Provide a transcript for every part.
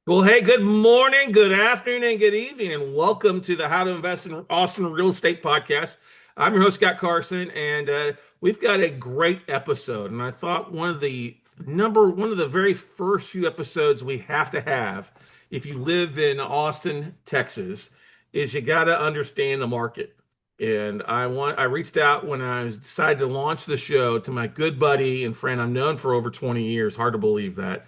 Well, hey, good morning, good afternoon, and good evening, and welcome to the How to Invest in Austin Real Estate podcast. I'm your host, Scott Carson, and we've got a great episode. And I thought one of the very first few episodes we have to have, if you live in Austin, Texas, is you got to understand the market. And I reached out when I decided to launch the show to my good buddy and friend I've known for over 20 years. Hard to believe that,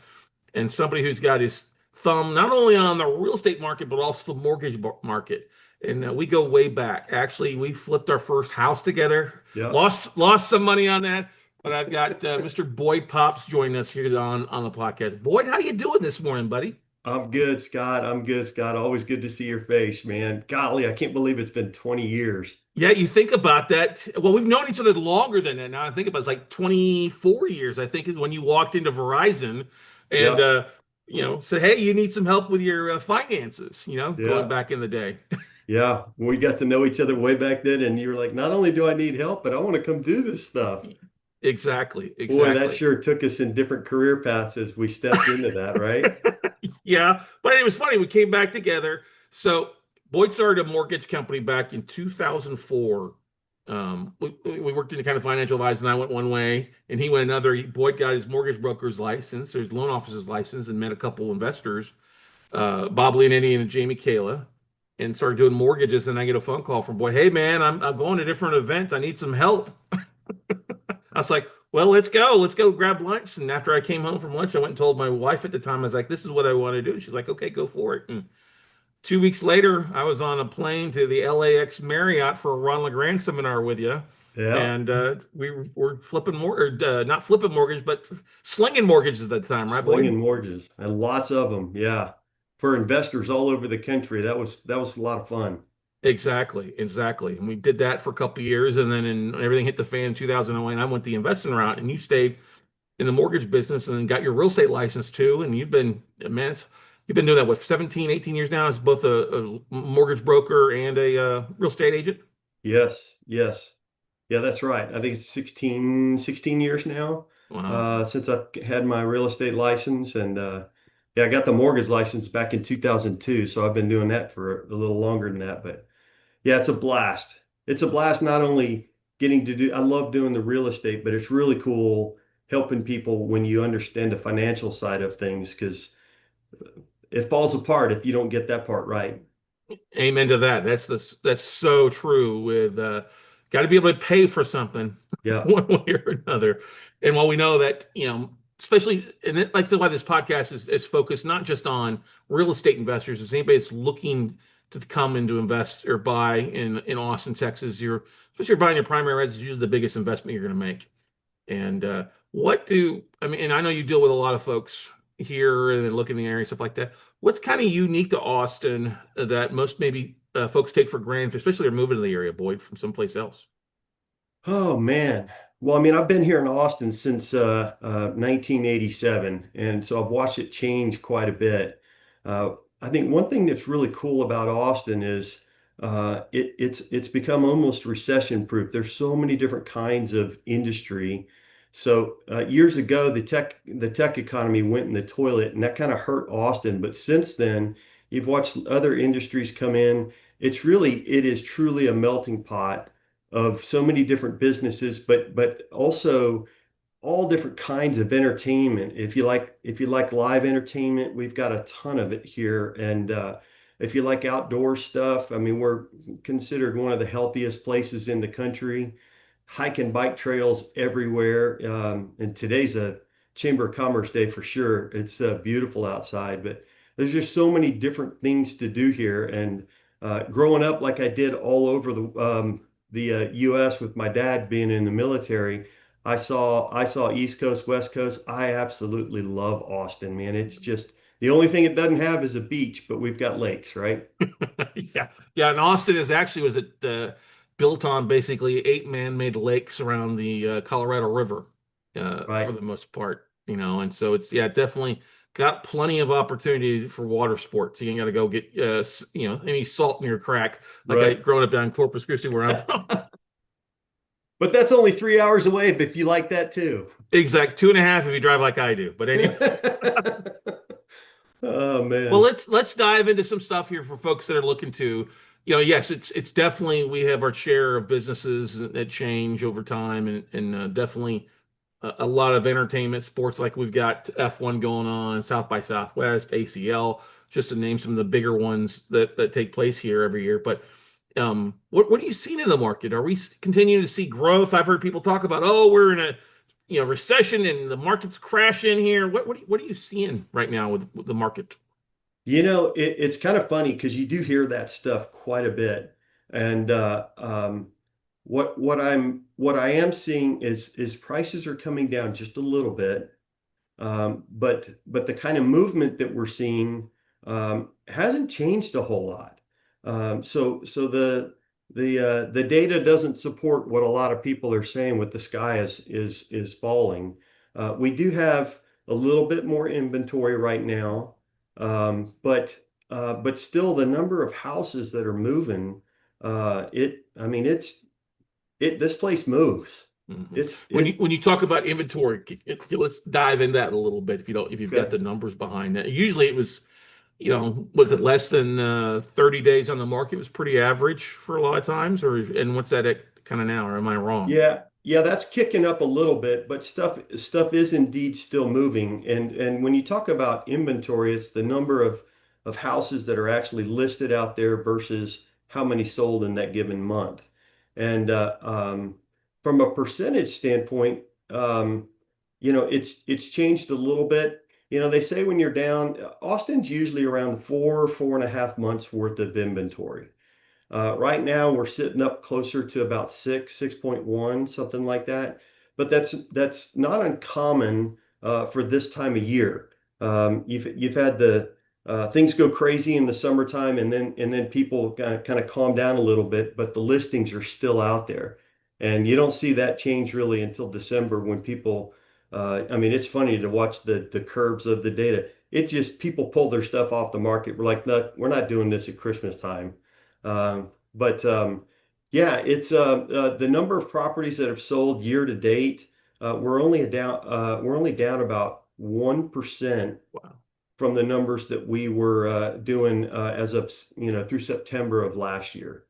and somebody who's got his thumb not only on the real estate market but also the mortgage market. And we go way back. Actually, we flipped our first house together. Yeah, Lost some money on that, but I've got Mr. Boyd Pops joining us here on the podcast. Boyd, how you doing this morning, buddy? I'm good, Scott. I'm good, Scott. Always good to see your face, man. Golly, I can't believe it's been 20 years. Yeah, you think about that. Well, we've known each other longer than that now. I think about it's like 24 years, I think, is when you walked into Verizon and Yeah, said, "Hey, you need some help with your finances," going yeah, back in the day. yeah. We got to know each other way back then, and you were like, not only do I need help, but I want to come do this stuff. Exactly, Boy, that exactly. sure took us in different career paths as we stepped into that, right? Yeah, but it was funny. We came back together. So Boyd started a mortgage company back in 2004. We worked in the kind of financial advice, and I went one way, and he went another. Boyd got his mortgage broker's license, or his loan officer's license, and met a couple investors, Bob Leonetti and Jamie Kayla, and started doing mortgages. And I get a phone call from Boyd, "Hey man, I'm going to a different event. I need some help." I was like, well, let's go grab lunch. And after I came home from lunch, I went and told my wife at the time, I was like, this is what I want to do. She's like, okay, go for it. And 2 weeks later, I was on a plane to the LAX Marriott for a Ron LeGrand seminar with you. Yeah, And we were flipping not flipping mortgage, but slinging mortgages at the time, right, Boyd? slinging mortgages and lots of them. Yeah, for investors all over the country. That was a lot of fun. Exactly, exactly. And we did that for a couple of years, and then everything hit the fan in 2001. I went the investing route, and you stayed in the mortgage business and then got your real estate license too. And you've been doing that, what, 17, 18 years now as both a mortgage broker and a real estate agent? Yes, yes. Yeah, that's right. I think it's 16 years now Wow. since I had my real estate license. And yeah, I got the mortgage license back in 2002. So I've been doing that for a little longer than that. But yeah, it's a blast. It's a blast not only getting to do, I love doing the real estate, but it's really cool helping people when you understand the financial side of things because it falls apart if you don't get that part right. Amen to that. That's so true with got to be able to pay for something Yeah, one way or another. And while we know that, especially, and like why this podcast is focused not just on real estate investors, if anybody that's looking to come in to invest or buy in Austin, Texas, especially if you're buying your primary residence, usually the biggest investment you're going to make. And and I know you deal with a lot of folks here and then look in the area, stuff like that. What's kind of unique to Austin that most maybe folks take for granted, especially they're moving to the area, Boyd, from someplace else? oh man. Well, I mean, I've been here in Austin since 1987, and so I've watched it change quite a bit. I think one thing that's really cool about Austin is it's become almost recession proof. There's so many different kinds of industry. So years ago, the tech economy went in the toilet, and that kind of hurt Austin. But since then, you've watched other industries come in. It is truly a melting pot of so many different businesses, but also all different kinds of entertainment. If you like live entertainment, we've got a ton of it here. And if you like outdoor stuff, I mean, we're considered one of the healthiest places in the country. Hike and bike trails everywhere. And today's a Chamber of Commerce day for sure. It's beautiful outside, but there's just so many different things to do here. And growing up like I did all over the U.S. with my dad being in the military, I saw East Coast, West Coast. I absolutely love Austin, man. It's just the only thing it doesn't have is a beach, but we've got lakes, right? Yeah, yeah. And Austin is actually was it built on basically eight man-made lakes around the Colorado River for Right. the most part, and so it's yeah definitely got plenty of opportunity for water sports. You ain't got to go get any salt in your crack like I Right. growing up down in Corpus Christi where I'm from. But that's only 3 hours away if you like that too. Exact 2.5 if you drive like I do. But anyway, Oh Well, man. let's dive into some stuff here for folks that are looking to, yes, it's definitely we have our share of businesses that change over time, and definitely a lot of entertainment, sports like we've got F1 going on, South by Southwest, ACL, just to name some of the bigger ones that take place here every year. But what are you seeing in the market? Are we continuing to see growth? I've heard people talk about, oh, we're in a recession and the market's crashing here. What are you seeing right now with the market? It's kind of funny because you do hear that stuff quite a bit. And what I am seeing is prices are coming down just a little bit. But the kind of movement that we're seeing hasn't changed a whole lot. So the data doesn't support what a lot of people are saying with the sky is falling. We do have a little bit more inventory right now, but still the number of houses that are moving, it I mean it this place moves. Mhm. It's When you it when you talk about inventory, let's dive in that a little bit. If you've got okay. the numbers behind that. Usually it was, was it less than 30 days on the market? It was pretty average for a lot of times, and what's that at kind of now, or am I wrong? Yeah, that's kicking up a little bit, but stuff is indeed still moving. And when you talk about inventory, it's the number of houses that are actually listed out there versus how many sold in that given month. And from a percentage standpoint, it's changed a little bit. They say when you're down, Austin's usually around 4.5 months worth of inventory. Right now, we're sitting up closer to about 6.1, something like that. But that's not uncommon for this time of year. You've had the things go crazy in the summertime, and then people kind of calm down a little bit, but the listings are still out there, and you don't see that change really until December when people. I mean, it's funny to watch the curves of the data. It just people pull their stuff off the market. We're like, no, we're not doing this at Christmas time. But yeah, it's the number of properties that have sold year to date. We're only down about 1% Wow. from the numbers that we were doing as of through September of last year.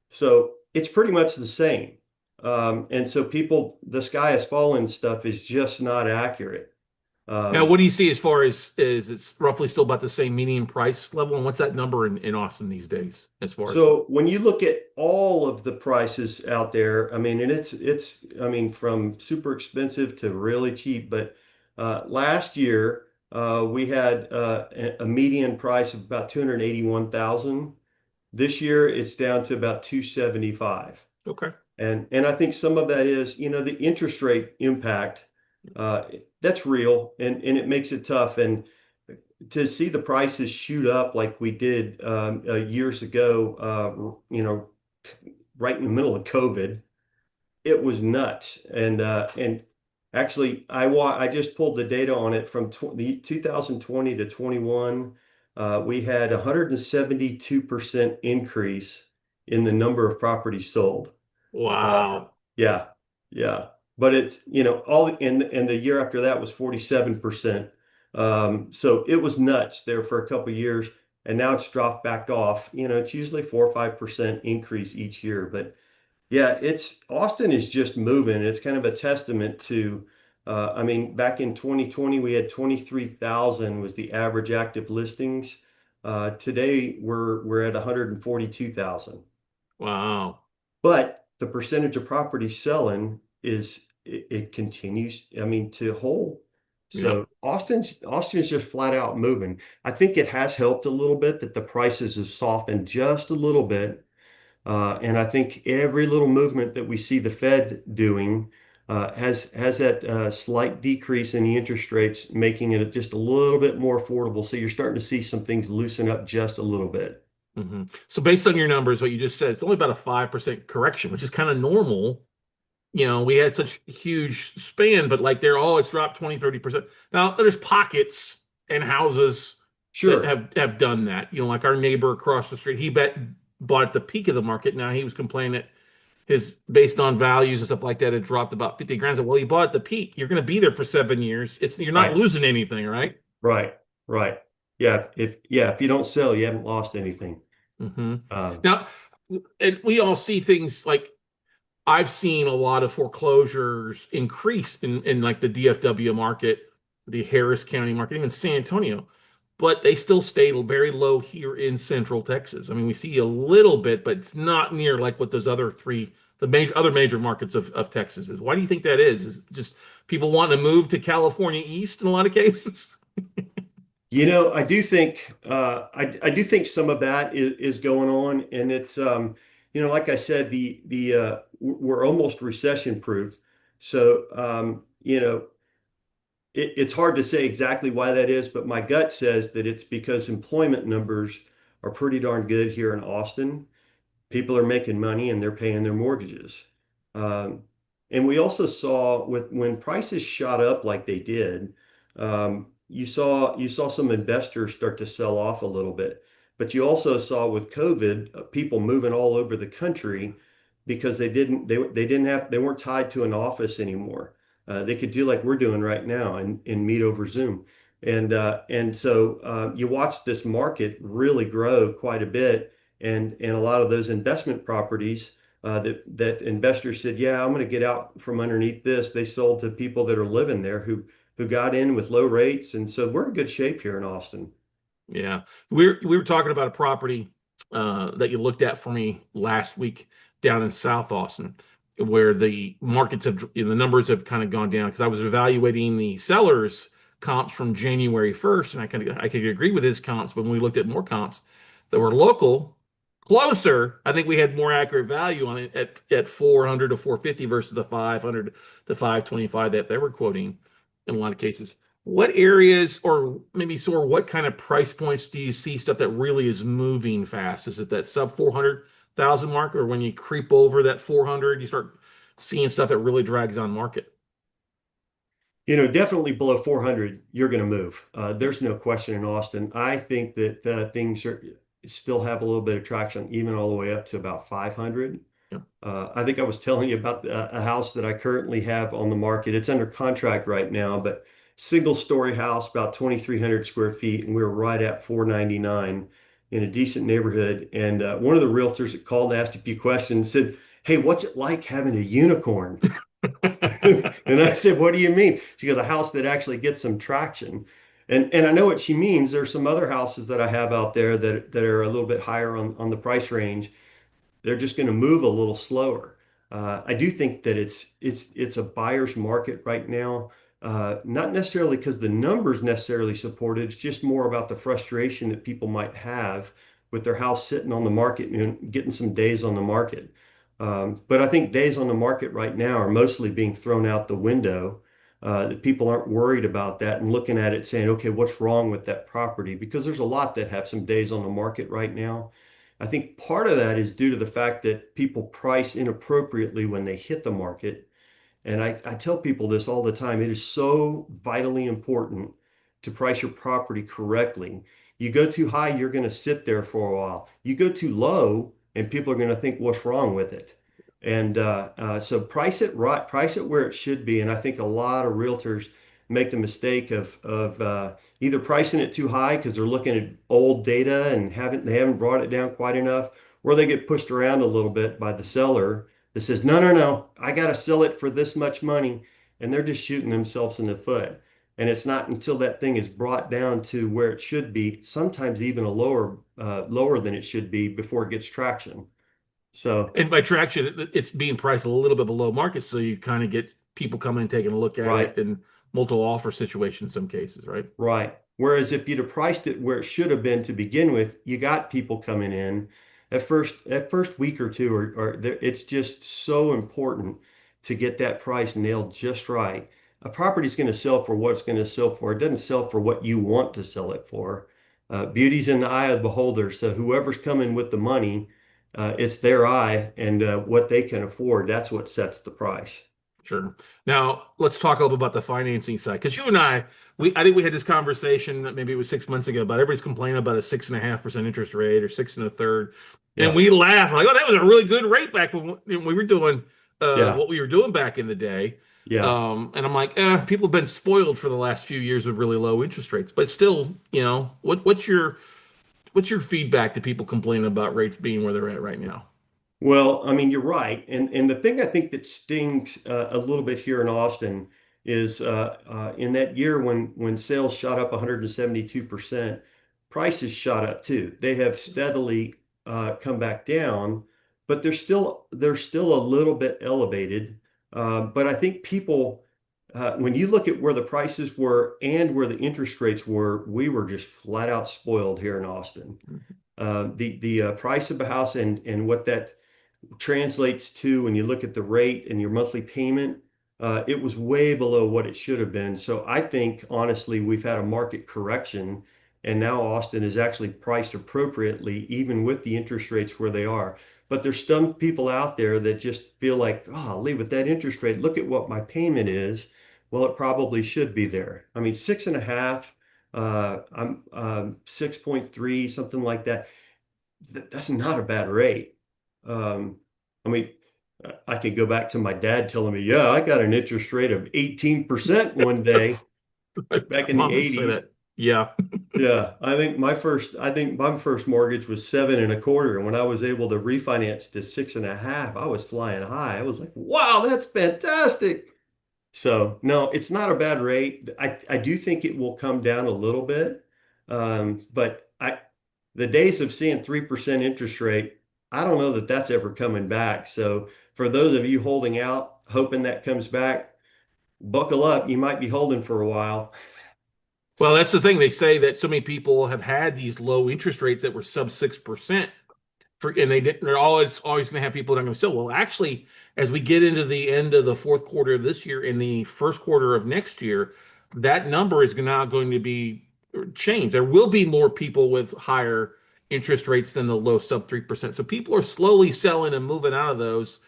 So it's pretty much the same. And so the sky has fallen stuff is just not accurate. Now, Um, what do you see as far as is it's roughly still about the same median price level, and what's that number in Austin these days as far as So when you look at all of the prices out there, I mean, and I mean, from super expensive to really cheap. But last year we had a median price of about 281,000. This year it's down to about 275. okay? And I think some of that is, the interest rate impact. Uh, that's real, and it makes it tough. And to see the prices shoot up like we did years ago, right in the middle of COVID, it was nuts. And actually, I just pulled the data on it from the 2020 to 21. We had 172% increase in the number of properties sold. Uh, Wow. yeah, yeah. But it's, all and the year after that was 47%. So it was nuts there for a couple of years, and now it's dropped back off. It's usually 4 or 5% increase each year. But yeah, it's Austin is just moving. It's kind of a testament to, I mean, back in 2020, we had 23,000 was the average active listings. Today we're at 142,000. Wow. But the percentage of property selling it continues, I mean, to hold. Yep. So Austin's just flat out moving. I think it has helped a little bit that the prices have softened just a little bit. And I think every little movement that we see the Fed doing has that slight decrease in the interest rates, making it just a little bit more affordable. So you're starting to see some things loosen up just a little bit. So based on your numbers, what you just said, it's only about a 5% correction, which is kind of normal. We had such huge span, but like it's dropped 20, 30%. Now there's pockets and houses that Sure. have done that. Like our neighbor across the street, bought at the peak of the market. Now he was complaining that his based on values and stuff like that, it dropped about 50 grand. I said, well, you bought at the peak. You're going to be there for 7 years. You're not Right. losing anything, right? Right. Right. if you don't sell, you haven't lost anything. Hmm. Uh, Now, and we all see things like I've seen a lot of foreclosures increase in like the DFW market, the Harris County market, even San Antonio, but they still stay very low here in Central Texas. I mean, we see a little bit, but it's not near like what those other three, the other major markets of Texas is. Why do you think that is? Is it just people wanting to move to California East in a lot of cases? I do think I do think some of that is going on, and it's like I said, we're almost recession proof. So it's hard to say exactly why that is, but my gut says that it's because employment numbers are pretty darn good here in Austin. People are making money and they're paying their mortgages. Um, and we also saw with when prices shot up like they did, you saw some investors start to sell off a little bit. But you also saw with COVID, people moving all over the country because they weren't tied to an office anymore. They could do like we're doing right now and meet over Zoom. And so you watch this market really grow quite a bit, and a lot of those investment properties that investors said, yeah, I'm going to get out from underneath this. They sold to people that are living there who got in with low rates, and so we're in good shape here in Austin. Yeah, we were talking about a property that you looked at for me last week down in South Austin, where the markets have the numbers have kind of gone down because I was evaluating the sellers comps from January 1st, and I could agree with his comps, but when we looked at more comps that were local, closer, I think we had more accurate value on it at 400 to 450 versus the 500 to 525 that they were quoting in a lot of cases. What areas or maybe sort of what kind of price points do you see stuff that really is moving fast? Is it that sub 400,000 mark, or when you creep over that 400, you start seeing stuff that really drags on market? Definitely below 400, you're going to move. There's no question in Austin. I think that things still have a little bit of traction, even all the way up to about 500. Yeah. I think I was telling you about a house that I currently have on the market. It's under contract right now, but single story house, about 2,300 square feet, and we were right at 499 in a decent neighborhood. And one of the realtors that called and asked a few questions said, "Hey, what's it like having a unicorn?" And I said, "What do you mean?" She goes, "A house that actually gets some traction." And I know what she means. There's some other houses that I have out there that are a little bit higher on the price range. They're just going to move a little slower. I do think that it's a buyer's market right now, not necessarily because the numbers necessarily support it. It's just more about the frustration that people might have with their house sitting on the market and getting some days on the market. But I think days on the market right now are mostly being thrown out the window. That people aren't worried about that and looking at it saying, okay, what's wrong with that property? Because there's a lot that have some days on the market right now. I think part of that is due to the fact that people price inappropriately when they hit the market. And I tell people this all the time. It is so vitally important to price your property correctly. You go too high, you're going to sit there for a while. You go too low, and people are going to think, what's wrong with it? And so price it right, price it where it should be. And I think a lot of realtors make the mistake of either pricing it too high because they're looking at old data and they haven't brought it down quite enough, or they get pushed around a little bit by the seller that says, no, no, no, I got to sell it for this much money. And they're just shooting themselves in the foot. And it's not until that thing is brought down to where it should be, sometimes even lower than it should be before it gets traction. So, And by traction, it's being priced a little bit below market, so you kind of get people coming and taking a look at right. it in multiple offer situations in some cases, right? Right. Whereas if you'd have priced it where it should have been to begin with, you got people coming in at first week or two, it's just so important to get that price nailed just right. A property's going to sell for what it's going to sell for. It doesn't sell for what you want to sell it for. Beauty's in the eye of the beholder. So whoever's coming with the money, it's their eye and what they can afford. That's what sets the price. Sure. Now let's talk a little bit about the financing side, because you and I think we had this conversation maybe it was 6 months ago about everybody's complaining about a 6.5% interest rate or six and a third, and Yeah. we laugh like, oh, that was a really good rate back when we were doing Yeah. what we were doing back in the day. Yeah. And I'm like, people have been spoiled for the last few years with really low interest rates. But still, what's your feedback to people complaining about rates being where they're at right now? Well, I mean, you're right. And the thing I think that stings a little bit here in Austin is in that year when sales shot up 172%, prices shot up too. They have steadily come back down, but they're still a little bit elevated. But I think people, when you look at where the prices were and where the interest rates were, we were just flat out spoiled here in Austin. The price of a house and what that translates to when you look at the rate and your monthly payment, it was way below what it should have been. So I think honestly, we've had a market correction, and now Austin is actually priced appropriately, even with the interest rates where they are. But there's some people out there that just feel like, oh, leave with that interest rate. Look at what my payment is. Well, it probably should be there. I mean, 6.5, I'm 6.3, something like that. That's not a bad rate. Um, I mean, I could go back to my dad telling me, yeah, I got an interest rate of 18% one day My back in the mom would say 80s. that. Yeah. Yeah, I think my first mortgage was 7.25. And when I was able to refinance to 6.5, I was flying high. I was like, wow, that's fantastic. So no, it's not a bad rate. I do think it will come down a little bit. But the days of seeing 3% interest rate, I don't know that that's ever coming back. So for those of you holding out, hoping that comes back, buckle up. You might be holding for a while. Well, that's the thing. They say that so many people have had these low interest rates that were sub 6% and they're always going to have people that are going to sell. Well, actually, as we get into the end of the fourth quarter of this year and the first quarter of next year, that number is now going to be changed. There will be more people with higher interest rates than the low sub 3%. So people are slowly selling and moving out of those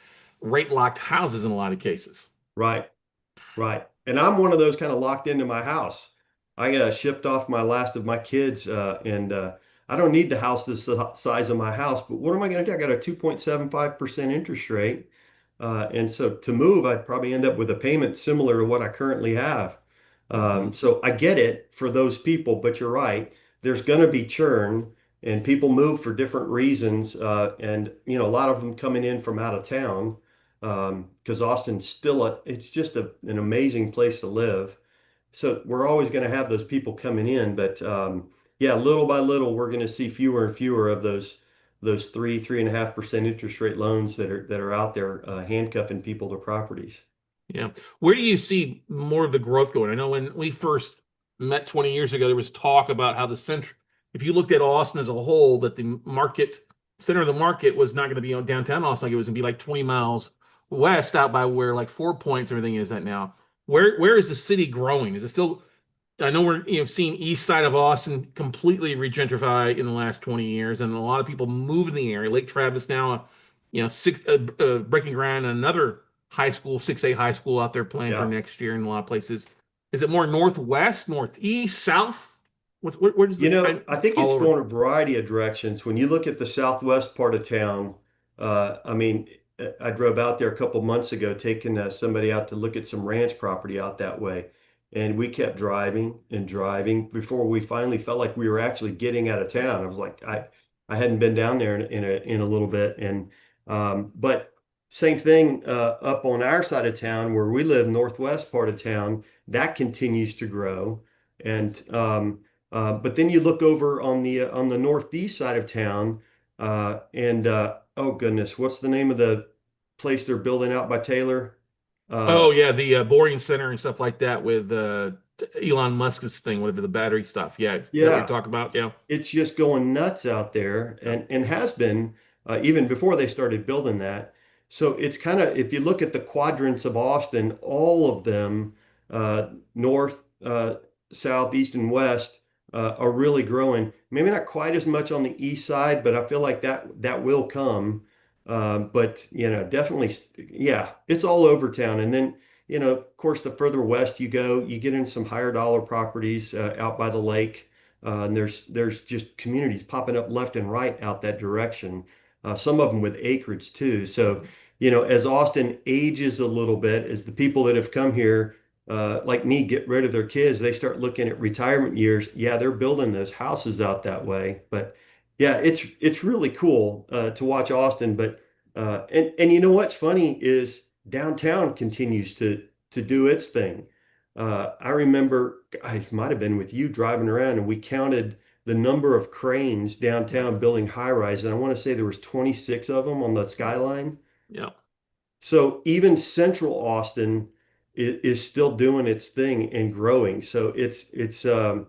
rate locked houses in a lot of cases. Right. Right. And I'm one of those kind of locked into my house. I shipped off my last of my kids, and I don't need the house this size of my house, but what am I going to do? I got a 2.75% interest rate. And so to move, I'd probably end up with a payment similar to what I currently have. Mhm. So I get it for those people, but you're right. There's going to be churn, and people move for different reasons. And, a lot of them coming in from out of town because Austin's still it's just an amazing place to live. So we're always going to have those people coming in, but yeah, little by little, we're going to see fewer and fewer of those 3.5% interest rate loans that are out there handcuffing people to properties. Yeah. Where do you see more of the growth going? I know when we first met 20 years ago, there was talk about how the center, if you looked at Austin as a whole, that the center of the market was not going to be on downtown Austin, like it was going to be like 20 miles west out by where like 4 Points everything is at now. Where is the city growing? Is it still I know we're seeing east side of Austin completely regentrify in the last 20 years, and a lot of people move in the area. Lake Travis now, six breaking ground and another high school, 6A high school out there planned for Yeah. next year in a lot of places. Is it more northwest, northeast, south? Where does I I think all it's over? going a variety of directions. When you look at the southwest part of town, I mean, I drove out there a couple months ago, taking somebody out to look at some ranch property out that way. And we kept driving and driving before we finally felt like we were actually getting out of town. I was like, I hadn't been down there in a little bit. But same thing up on our side of town where we live, northwest part of town, that continues to grow. And but then you look over on the northeast side of town, and oh goodness, what's the name of the place they're building out by Taylor? Uh, Oh yeah, the boring center and stuff like that with Elon Musk's thing, whatever the battery stuff. Yeah, is that what you're yeah, talking about? Yeah. it's just going nuts out there, Yeah. and has been even before they started building that. So it's kind of, if you look at the quadrants of Austin, all of them, north, south, east, and west, are really growing. Maybe not quite as much on the east side, but I feel like that will come. But definitely, yeah, it's all over town. And then, of course, the further west you go, you get into some higher dollar properties out by the lake. And there's just communities popping up left and right out that direction. Some of them with acreage too. So as Austin ages a little bit, as the people that have come here, like me, get rid of their kids, they start looking at retirement years. Yeah, they're building those houses out that way. But yeah, it's really cool to watch Austin. But and you know what's funny is downtown continues to do its thing. I remember I might have been with you driving around, and we counted the number of cranes Yeah. downtown building high rise, and I want to say there was 26 of them on the skyline. Yeah. So even Central Austin is still doing its thing and growing. So it's the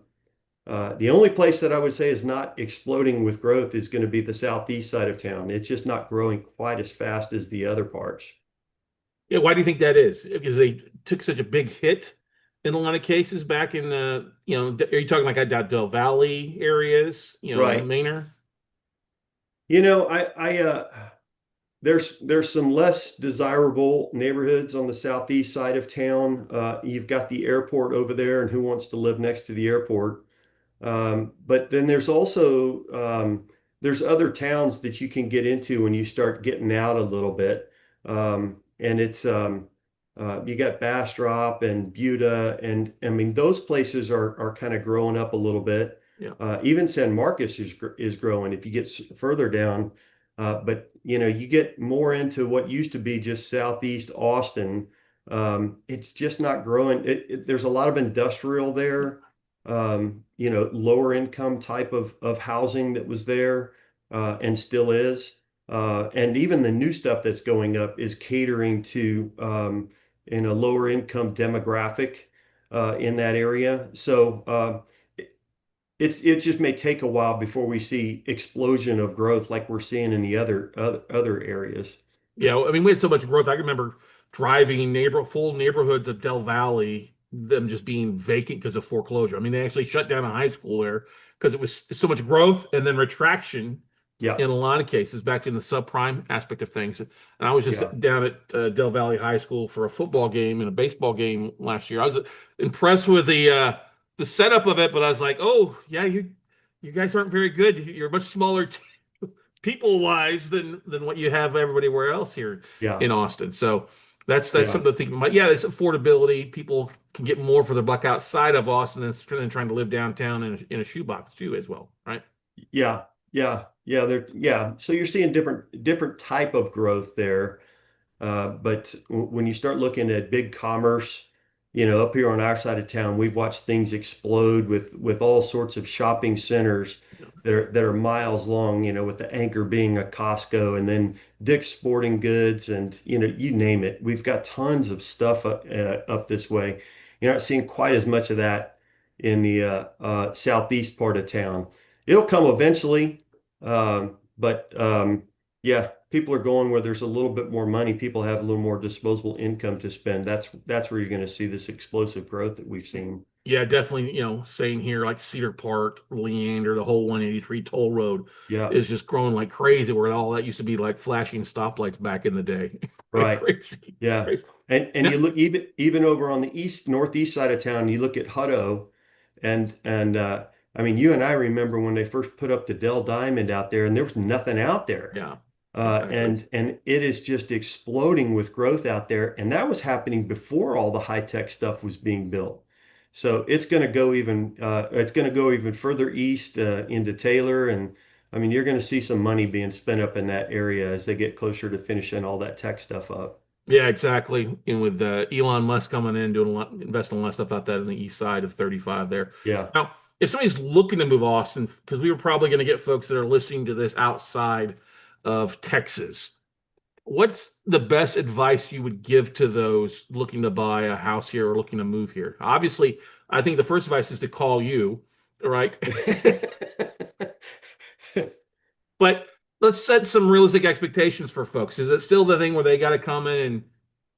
only place that I would say is not exploding with growth is going to be the southeast side of town. It's just not growing quite as fast as the other parts. Yeah. Why do you think that is? Because they took such a big hit in a lot of cases back in the, are you talking like at Del Valley areas, Right. Manor? I there's some less desirable neighborhoods on the southeast side of town. You've got the airport over there, and who wants to live next to the airport? But then there's also there's other towns that you can get into when you start getting out a little bit. And it's you got Bastrop and Buda, and I mean those places are kind of growing up a little bit. Yeah. Even San Marcos is growing if you get further down. But you get more into what used to be just southeast Austin. It's just not growing. There's a lot of industrial there, lower income type of housing that was there and still is. And even the new stuff that's going up is catering to in a lower income demographic in that area. So it just may take a while before we see explosion of growth like we're seeing in the other areas. Yeah, I mean, we had so much growth. I remember driving full neighborhoods of Del Valley, them just being vacant because of foreclosure. I mean, they actually shut down a high school there because it was so much growth and then retraction Yeah, in a lot of cases back in the subprime aspect of things. And I was just yeah, down at Del Valley High School for a football game and a baseball game last year. I was impressed with the setup of it, but I was like, oh yeah, you guys aren't very good. You're a much smaller people wise than what you have everywhere else here yeah, in Austin. So that's yeah. something to think about. Yeah, it's affordability. People can get more for their buck outside of Austin than trying to live downtown in a shoebox too, as well, right? Yeah, yeah. Yeah. So you're seeing different type of growth there. But when you start looking at big commerce, up here on our side of town, we've watched things explode with all sorts of shopping centers that are miles long, with the anchor being a Costco and then Dick's Sporting Goods and you name it. We've got tons of stuff up this way. You're not seeing quite as much of that in the southeast part of town. It'll come eventually, but yeah, people are going where there's a little bit more money. People have a little more disposable income to spend. That's where you're going to see this explosive growth that we've seen. Yeah, definitely, saying here like Cedar Park, Leander, the whole 183 toll road Yeah, is just growing like crazy, where all that used to be like flashing stoplights back in the day. Like right. crazy, Yeah. crazy. And Now, you look even over on the northeast side of town, you look at Hutto and I mean you and I remember when they first put up the Dell Diamond out there and there was nothing out there. yeah, Uh, exactly. and and it is just exploding with growth out there, and that was happening before all the high tech stuff was being built. So it's going to go even further east into Taylor, and I mean you're going to see some money being spent up in that area as they get closer to finishing all that tech stuff up. Yeah, exactly. And with Elon Musk coming in, doing investing a lot of stuff out there on the east side of 35 there. Yeah. Now, if somebody's looking to move Austin, because we were probably going to get folks that are listening to this outside of Texas, what's the best advice you would give to those looking to buy a house here or looking to move here? Obviously, I think the first advice is to call you, right? But let's set some realistic expectations for folks. Is it still the thing where they got to come in and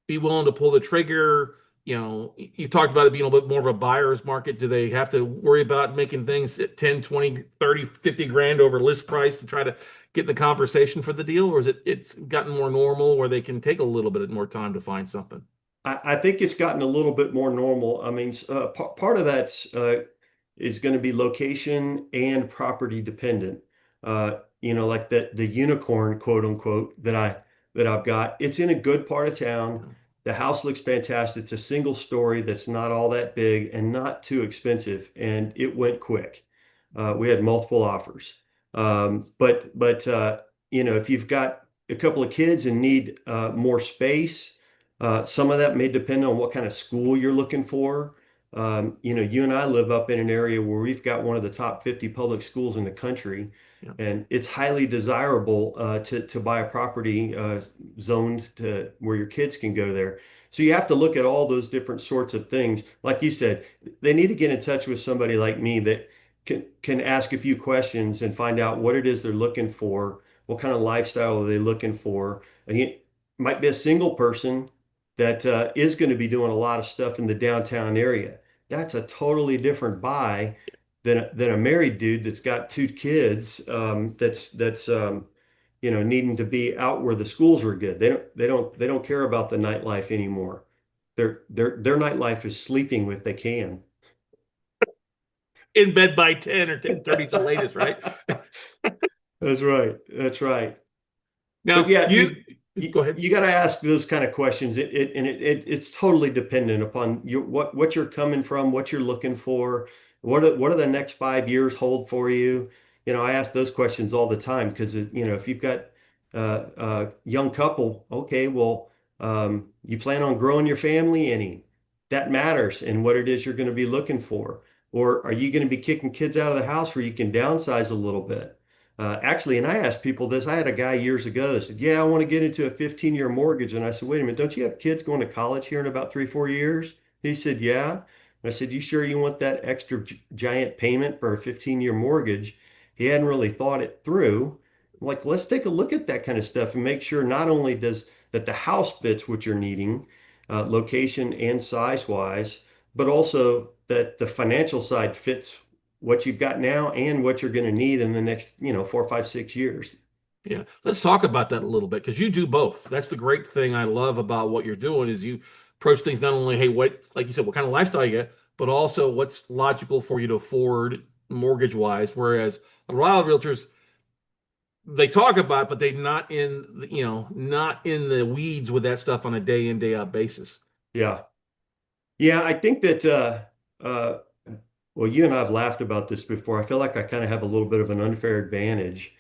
be willing to pull the trigger? You talked about it being a little bit more of a buyer's market. Do they have to worry about making things at 10, 20, 30, 50 grand over list price to try to get in the conversation for the deal? Or is it's gotten more normal where they can take a little bit more time to find something? I think it's gotten a little bit more normal. I mean, part of that is going to be location and property dependent. Like the unicorn, quote unquote, that that I've got. It's in a good part of town. The house looks fantastic. It's a single story that's not all that big and not too expensive, and it went quick. We had multiple offers. But if you've got a couple of kids and need more space, some of that may depend on what kind of school you're looking for. You and I live up in an area where we've got one of the top 50 public schools in the country, Yeah. and it's highly desirable to buy a property zoned to where your kids can go there. So you have to look at all those different sorts of things. Like you said, they need to get in touch with somebody like me that can ask a few questions and find out what it is they're looking for, what kind of lifestyle are they looking for. And it might be a single person that is going to be doing a lot of stuff in the downtown area. That's a totally different buy than a married dude that's got two kids that's needing to be out where the schools are good. They don't care about the nightlife anymore. Their nightlife is sleeping if they can. In bed by 10 or 10:30 the latest, right? That's right. That's right. But Now, yeah, you you, go ahead. you got to ask those kind of questions. It's totally dependent upon what you're coming from, what you're looking for, what are the next 5 years hold for you. I ask those questions all the time because if you've got a young couple, okay, well, you plan on growing your family any? That matters in what it is you're going to be looking for. Or are you going to be kicking kids out of the house where you can downsize a little bit? Actually, and I asked people this. I had a guy years ago that said, "Yeah, I want to get into a 15-year mortgage." And I said, "Wait a minute, don't you have kids going to college here in about 3, 4 years?" He said, "Yeah." And I said, "You sure you want that extra giant payment for a 15-year mortgage?" He hadn't really thought it through. I'm like, let's take a look at that kind of stuff and make sure not only does that the house fits what you're needing, location and size wise, but also that the financial side fits what you've got now and what you're going to need in the next, 4, 5, 6 years. Yeah, let's talk about that a little bit because you do both. That's the great thing I love about what you're doing is you approach things not only, hey, what, like you said, what kind of lifestyle you get, but also what's logical for you to afford mortgage wise. Whereas a lot of realtors, they talk about, it, but they're not in the weeds with that stuff on a day in, day out basis. Yeah. Yeah, I think that well, you and I have laughed about this before. I feel like I kind of have a little bit of an unfair advantage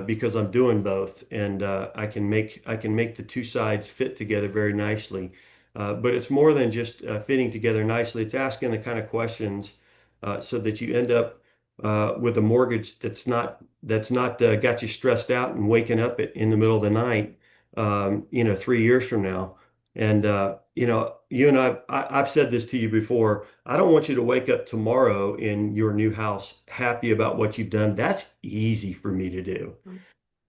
because I'm doing both, and I can make the two sides fit together very nicely. But it's more than just fitting together nicely. It's asking the kind of questions so that you end up with a mortgage that's not got you stressed out and waking up in the middle of the night, 3 years from now. And you and I've said this to you before. I don't want you to wake up tomorrow in your new house happy about what you've done. That's easy for me to do.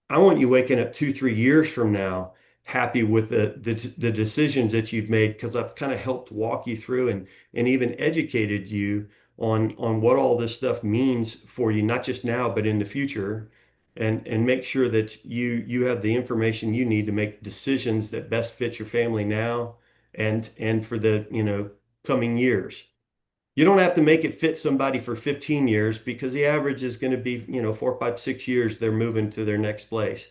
I want you waking up 2, 3 years from now happy with the decisions that you've made because I've kind of helped walk you through and even educated you on what all this stuff means for you, not just now, but in the future. And make sure that you have the information you need to make decisions that best fit your family now and for the coming years. You don't have to make it fit somebody for 15 years because the average is going to be, 4, 5, 6 years they're moving to their next place.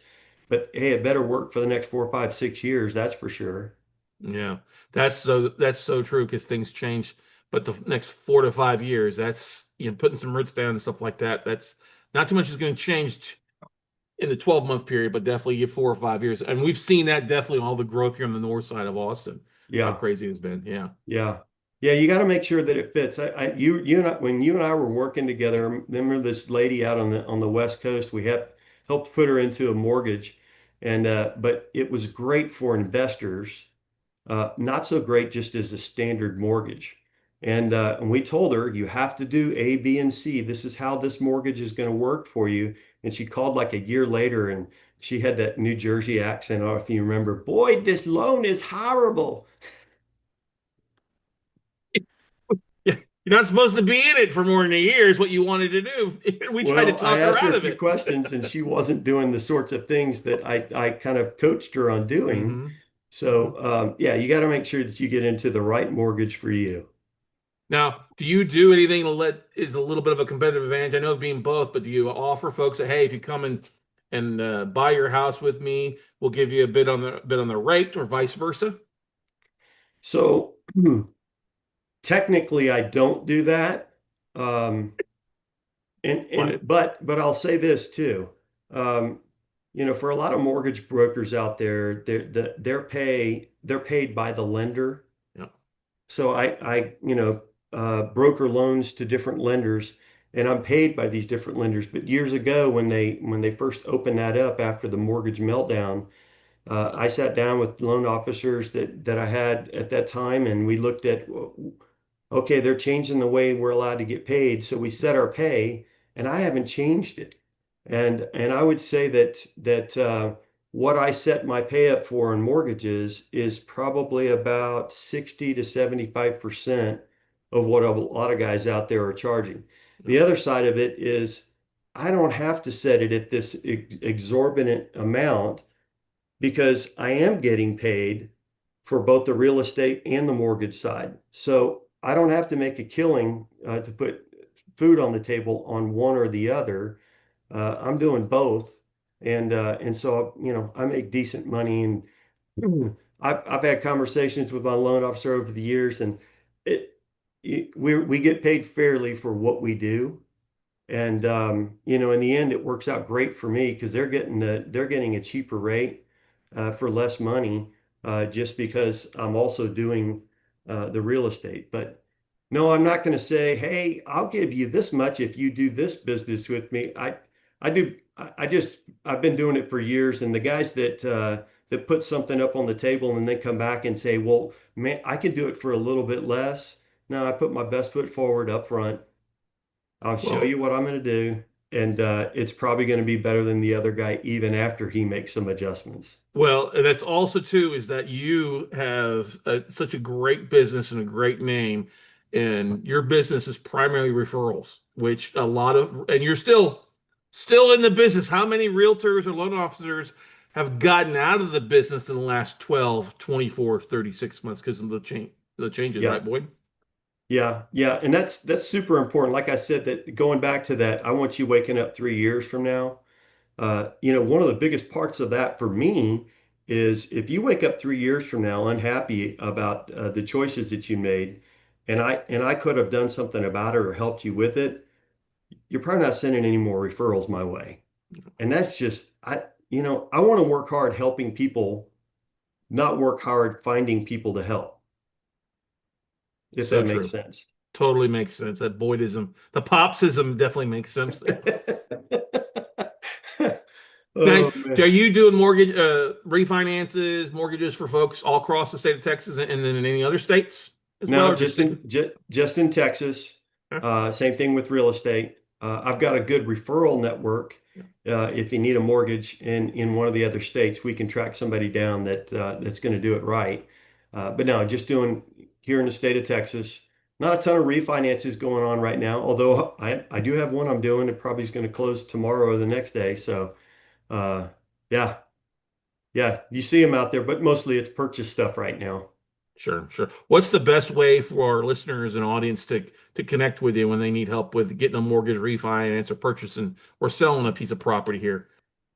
But hey, it better work for the next 4, 5, 6 years, that's for sure. Yeah, that's so true because things change. But the next 4 to 5 years, that's putting some roots down and stuff like that. That's not too much is going to change in the 12-month period, but definitely 4 or 5 years. And we've seen that definitely all the growth here on the north side of Austin. How Yeah, crazy it's been. Yeah. yeah. Yeah, you got to make sure that it fits. You and I, when you and I were working together, I remember this lady out on the West Coast. We helped put her into a mortgage, and but it was great for investors. Not so great just as a standard mortgage. And we told her, you have to do A, B, and C. This is how this mortgage is going to work for you. And she called like a year later and she had that New Jersey accent. I don't know if you remember, boy, this loan is horrible. Yeah. You're not supposed to be in it for more than a year, is what you wanted to do. We tried to Well, I talk her asked her out a of few it. questions and she wasn't doing the sorts of things that I kind of coached her on doing. Hmm. So, yeah, you got to make sure that you get into the right mortgage for you. Now, do you do anything to let is a little bit of a competitive advantage? I know being both, but do you offer folks that, hey, if you come and and buy your house with me. We'll give you a bit on the rate, or vice versa. So technically, I don't do that. Um, Why? but I'll say this too. Um, for a lot of mortgage brokers out there, they're paid by the lender. Yeah. So I broker loans to different lenders, and I'm paid by these different lenders. But years ago, when they first opened that up after the mortgage meltdown, I sat down with loan officers that I had at that time, and we looked at, okay, they're changing the way we're allowed to get paid, so we set our pay, and I haven't changed it. And I would say that what I set my pay up for in mortgages is probably about 60 to 75% of what a lot of guys out there are charging. Yeah. The other side of it is I don't have to set it at this exorbitant amount because I am getting paid for both the real estate and the mortgage side. So I don't have to make a killing to put food on the table on one or the other. I'm doing both, and so I make decent money, and I've had conversations with my loan officer over the years, and it, we get paid fairly for what we do. And in the end, it works out great for me because they're getting a cheaper rate for less money just because I'm also doing the real estate. But no, I'm not going to say, hey, I'll give you this much if you do this business with me. I do. I've been doing it for years, and the guys that put something up on the table and then come back and say, well, man, I could do it for a little bit less. No, I put my best foot forward up front. I'll show Well, you what I'm going to do, and it's probably going to be better than the other guy, even after he makes some adjustments. Well, and that's also too is that you have such a great business and a great name, and your business is primarily referrals, which a lot of, and you're still in the business. How many realtors or loan officers have gotten out of the business in the last 12, 24, 36 months because of the changes, Yeah, right, Boyd? yeah, yeah, and that's super important. Like I said, that going back to that, I want you waking up 3 years from now. One of the biggest parts of that for me is if you wake up 3 years from now unhappy about the choices that you made, and I could have done something about it or helped you with it, you're probably not sending any more referrals my way. And that's just I want to work hard helping people, not work hard finding people to help, if So that makes true. sense. Totally makes sense. That Boydism, the Popsism definitely makes sense there. Now, Oh are man. you doing mortgage refinances, mortgages for folks all across the state of Texas and then in any other states as well, No, or just just stick? in Texas. Yeah, Same thing with real estate. I've got a good referral network. yeah, If you need a mortgage in one of the other states, we can track somebody down that's going to do it right. But no, just doing here in the state of Texas. Not a ton of refinances going on right now, although I do have one I'm doing. It probably is going to close tomorrow or the next day. So uh, yeah, yeah, you see them out there, but mostly it's purchase stuff right now. sure, sure. What's the best way for our listeners and audience to connect with you when they need help with getting a mortgage refinance or purchasing or selling a piece of property here?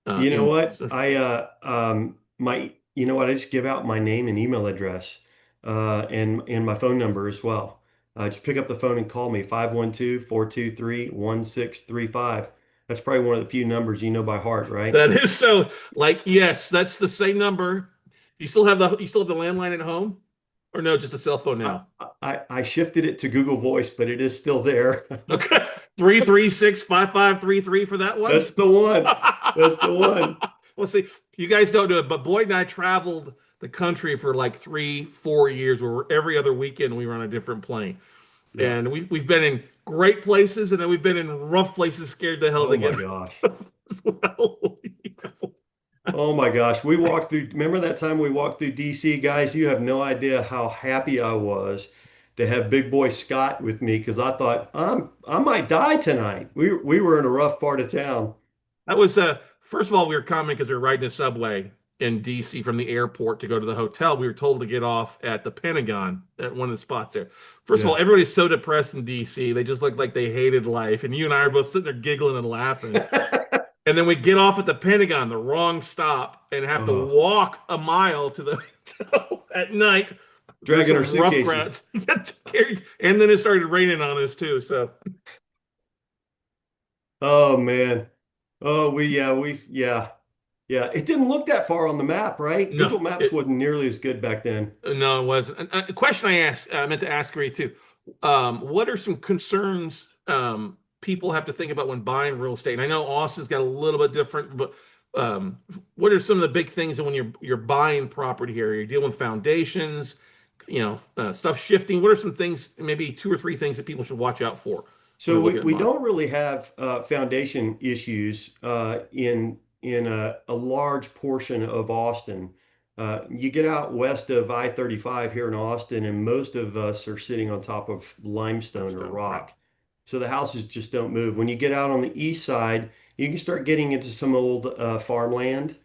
You know In what? I just give out my name and email address, and my phone number as well. Just pick up the phone and call me 512-423-1635. That's probably one of the few numbers you know by heart, right? That is so like yes, that's the same number. You still have the landline at home, or no, just a cell phone I, now? I shifted it to Google Voice, but it is still there. Okay. 336-5533 for that one. That's the one. That's the one. Well, see, you guys don't do it, but Boyd and I traveled the country for like 3, 4 years where every other weekend we were on a different plane. Yeah. And we've been in great places and then we've been in rough places scared to hell Oh to my get gosh. as well. Oh my gosh, we walked through. Remember that time we walked through DC, guys? You have no idea how happy I was to have Big Boy Scott with me because I thought I might die tonight. We were in a rough part of town. That was first of all, we were coming because we were riding a subway in DC from the airport to go to the hotel. We were told to get off at the Pentagon at one of the spots there. First of all, Yeah. everybody's so depressed in DC. They just looked like they hated life. And you and I are both sitting there giggling and laughing. And then we get off at the Pentagon, the wrong stop, and have to Oh, walk a mile to the hotel at night through dragging our some rough suitcases. crowds. And then it started raining on us too. So Oh man. Oh, yeah. It didn't look that far on the map, right? no, Google Maps it wasn't nearly as good back then. no, it wasn't. A question I meant to ask Ray too. What are some concerns people have to think about when buying real estate? And I know Austin's got a little bit different, but what are some of the big things when you're buying property here? You're dealing with foundations, stuff shifting. What are some things, maybe two or three things that people should watch out for when So they're we, looking at we buying? don't really have foundation issues in a large portion of Austin. You get out west of I-35 here in Austin, and most of us are sitting on top of limestone or Stone, right? rock. So the houses just don't move. When you get out on the east side, you can start getting into some old farmland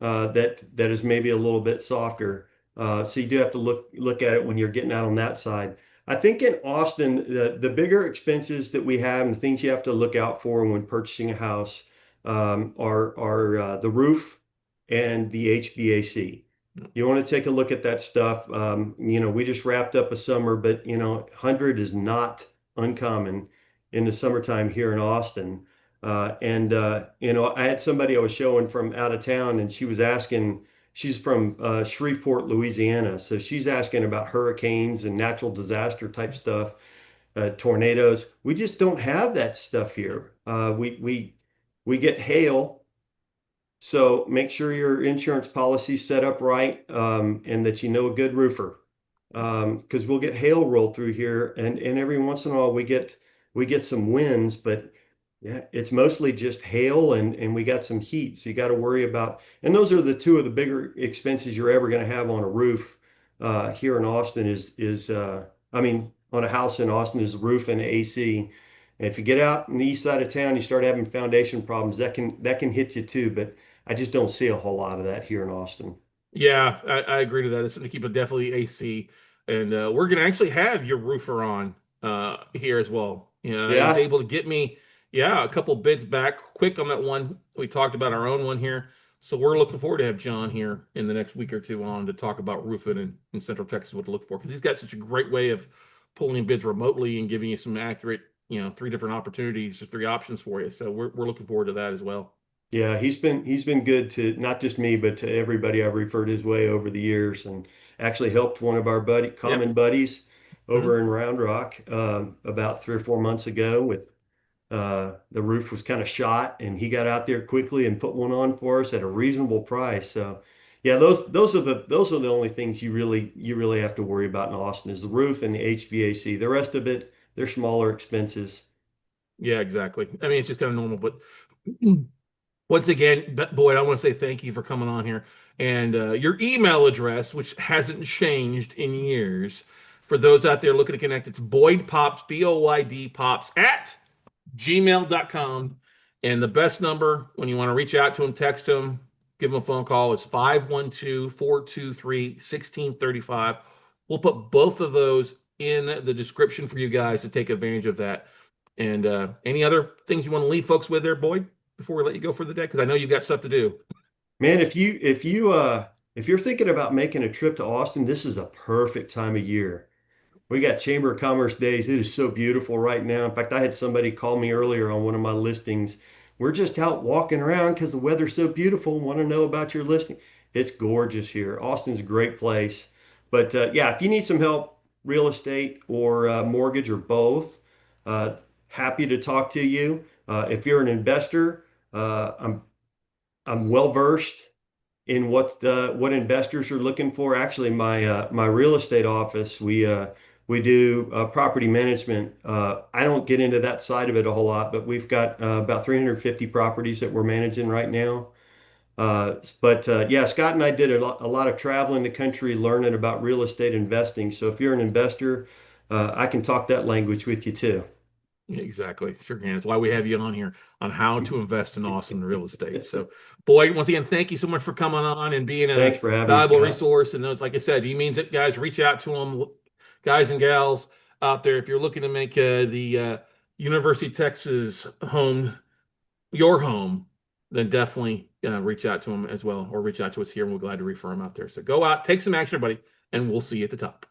that is maybe a little bit softer. So you do have to look at it when you're getting out on that side. I think in Austin, the bigger expenses that we have and the things you have to look out for when purchasing a house are the roof and the HVAC. You want to take a look at that stuff. We just wrapped up a summer, but 100 is not uncommon in the summertime here in Austin. I had somebody I was showing from out of town, and she was asking. She's from Shreveport, Louisiana. So she's asking about hurricanes and natural disaster type stuff, tornadoes. We just don't have that stuff here. We get hail, so make sure your insurance policy's set up right, and that you know a good roofer. Because we'll get hail roll through here, and every once in a while we get some winds, but yeah, it's mostly just hail and we got some heat. So you got to worry about, and those are the two of the bigger expenses you're ever going to have on a roof here in Austin I mean, on a house in Austin is roof and AC. And if you get out on the east side of town, you start having foundation problems, that can hit you too. But I just don't see a whole lot of that here in Austin. Yeah, I agree to that. It's going to keep it definitely AC, and we're going to actually have your roofer on here as well. He was Yeah. able to get me, yeah, a couple bids back quick on that one. We talked about our own one here, so we're looking forward to have John here in the next week or two on to talk about roofing in Central Texas, what to look for, because he's got such a great way of pulling in bids remotely and giving you some accurate, three different opportunities or three options for you. So we're looking forward to that as well. Yeah, he's been good to not just me, but to everybody I've referred his way over the years, and actually helped one of our Yep. common buddies over Mhm. in Round Rock about 3 or 4 months ago. With the roof was kind of shot, and he got out there quickly and put one on for us at a reasonable price. So, yeah, those are the only things you really have to worry about in Austin is the roof and the HVAC. The rest of it, they're smaller expenses. Yeah, exactly. I mean, it's just kind of normal, but. Once again, Boyd, I want to say thank you for coming on here. And your email address, which hasn't changed in years, for those out there looking to connect, it's Boyd Pops, Boyd Pops at gmail.com. And the best number when you want to reach out to him, text him, give him a phone call is 512-423-1635. We'll put both of those in the description for you guys to take advantage of that. And any other things you want to leave folks with there, Boyd, before we let you go for the day? Because I know you've got stuff to do. Man, if you're thinking about making a trip to Austin, this is a perfect time of year. We got Chamber of Commerce days. It is so beautiful right now. In fact, I had somebody call me earlier on one of my listings. We're just out walking around because the weather's so beautiful. Want to know about your listing? It's gorgeous here. Austin's a great place. But yeah, if you need some help, real estate or mortgage or both, uh, happy to talk to you. If you're an investor, I'm well versed in what investors are looking for. Actually, my real estate office, we do property management. I don't get into that side of it a whole lot, but we've got about 350 properties that we're managing right now. But yeah, Scott and I did a lot of traveling the country, learning about real estate investing. So if you're an investor, I can talk that language with you too. Exactly. Sure can. That's why we have you on here on how to invest in Austin real estate. So, Boyd, once again, thank you so much for coming on and being a Thanks for having me, valuable Scott. resource. And those, like I said, he means it, guys. Reach out to them, guys and gals out there. If you're looking to make the University of Texas home your home, then definitely reach out to them as well, or reach out to us here, and we're glad to refer them out there. So go out, take some action, everybody, and we'll see you at the top.